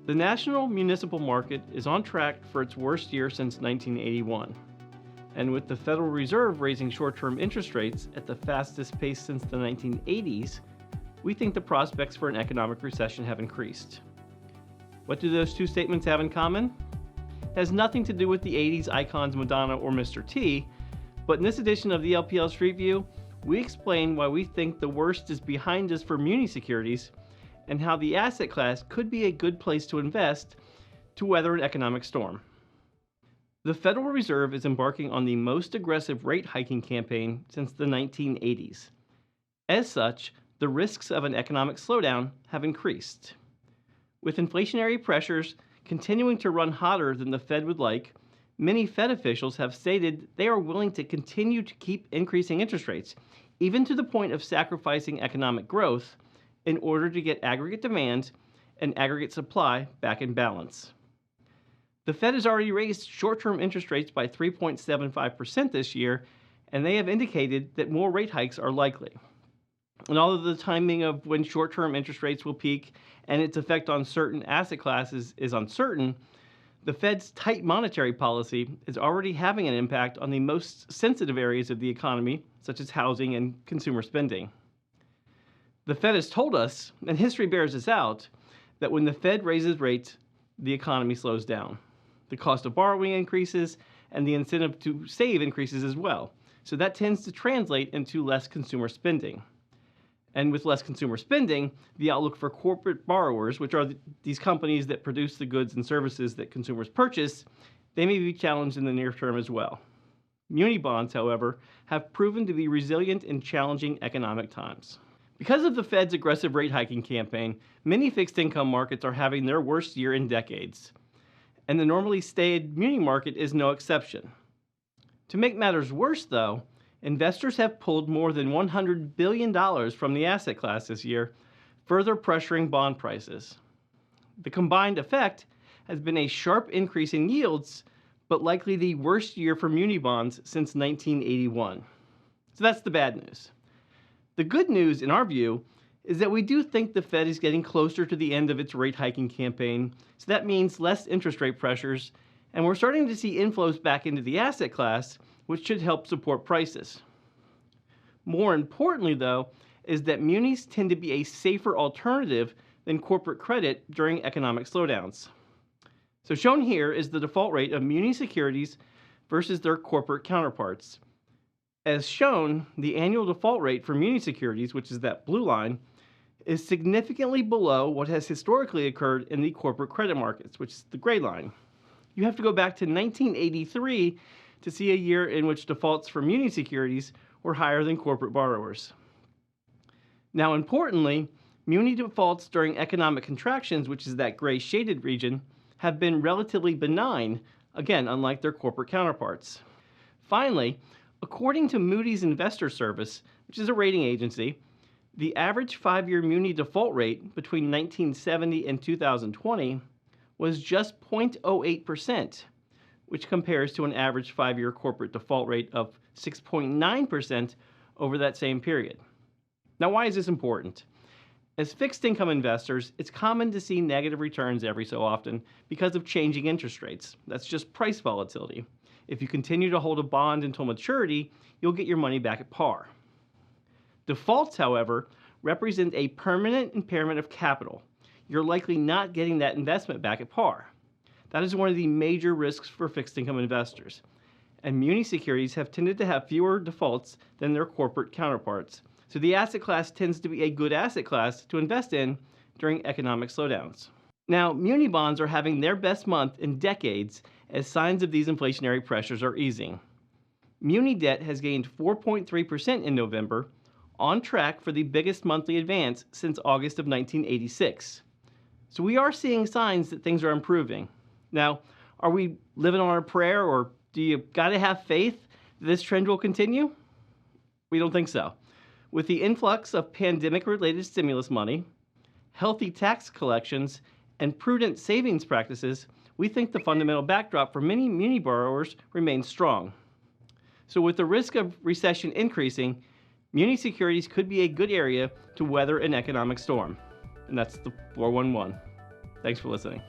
The national municipal market is on track for its worst year since 1981. And with the Federal Reserve raising short-term interest rates at the fastest pace since the 1980s, we think the prospects for an economic recession have increased. What do those two statements have in common? It has nothing to do with the 80s icons Madonna or Mr. T, but in this edition of the LPL Street View, we explain why we think the worst is behind us for muni securities and how the asset class could be a good place to invest to weather an economic storm. The Federal Reserve is embarking on the most aggressive rate hiking campaign since the 1980s. As such, the risks of an economic slowdown have increased. With inflationary pressures continuing to run hotter than the Fed would like, many Fed officials have stated they are willing to continue to keep increasing interest rates, even to the point of sacrificing economic growth, in order to get aggregate demand and aggregate supply back in balance. The Fed has already raised short-term interest rates by 3.75% this year, and they have indicated that more rate hikes are likely. And although the timing of when short-term interest rates will peak and its effect on certain asset classes is uncertain, the Fed's tight monetary policy is already having an impact on the most sensitive areas of the economy, such as housing and consumer spending. The Fed has told us, and history bears this out, that when the Fed raises rates, the economy slows down. The cost of borrowing increases, and the incentive to save increases as well. So that tends to translate into less consumer spending. And with less consumer spending, the outlook for corporate borrowers, which are these companies that produce the goods and services that consumers purchase, they may be challenged in the near term as well. Muni bonds, however, have proven to be resilient in challenging economic times. Because of the Fed's aggressive rate hiking campaign, many fixed income markets are having their worst year in decades. And the normally staid muni market is no exception. To make matters worse, though, investors have pulled more than $100 billion from the asset class this year, further pressuring bond prices. The combined effect has been a sharp increase in yields, but likely the worst year for muni bonds since 1981. So that's the bad news. The good news, in our view, is that we do think the Fed is getting closer to the end of its rate hiking campaign, so that means less interest rate pressures, and we're starting to see inflows back into the asset class, which should help support prices. More importantly, though, is that munis tend to be a safer alternative than corporate credit during economic slowdowns. So shown here is the default rate of muni securities versus their corporate counterparts. As shown, the annual default rate for muni securities, which is that blue line, is significantly below what has historically occurred in the corporate credit markets, which is the gray line. You have to go back to 1983 to see a year in which defaults for muni securities were higher than corporate borrowers. Now, importantly, muni defaults during economic contractions, which is that gray shaded region, have been relatively benign, again, unlike their corporate counterparts. Finally, according to Moody's Investor Service, which is a rating agency, the average 5-year muni default rate between 1970 and 2020 was just 0.08%, which compares to an average 5-year corporate default rate of 6.9% over that same period. Now, why is this important? As fixed income investors, it's common to see negative returns every so often because of changing interest rates. That's just price volatility. If you continue to hold a bond until maturity, you'll get your money back at par. Defaults, however, represent a permanent impairment of capital. You're likely not getting that investment back at par. That is one of the major risks for fixed income investors. And muni securities have tended to have fewer defaults than their corporate counterparts. So the asset class tends to be a good asset class to invest in during economic slowdowns. Now, muni bonds are having their best month in decades as signs of these inflationary pressures are easing. Muni debt has gained 4.3% in November, on track for the biggest monthly advance since August of 1986. So we are seeing signs that things are improving. Now, are we living on a prayer, or do you gotta have faith that this trend will continue? We don't think so. With the influx of pandemic-related stimulus money, healthy tax collections, and prudent savings practices, we think the fundamental backdrop for many muni borrowers remains strong. So with the risk of recession increasing, muni securities could be a good area to weather an economic storm. And that's the 411. Thanks for listening.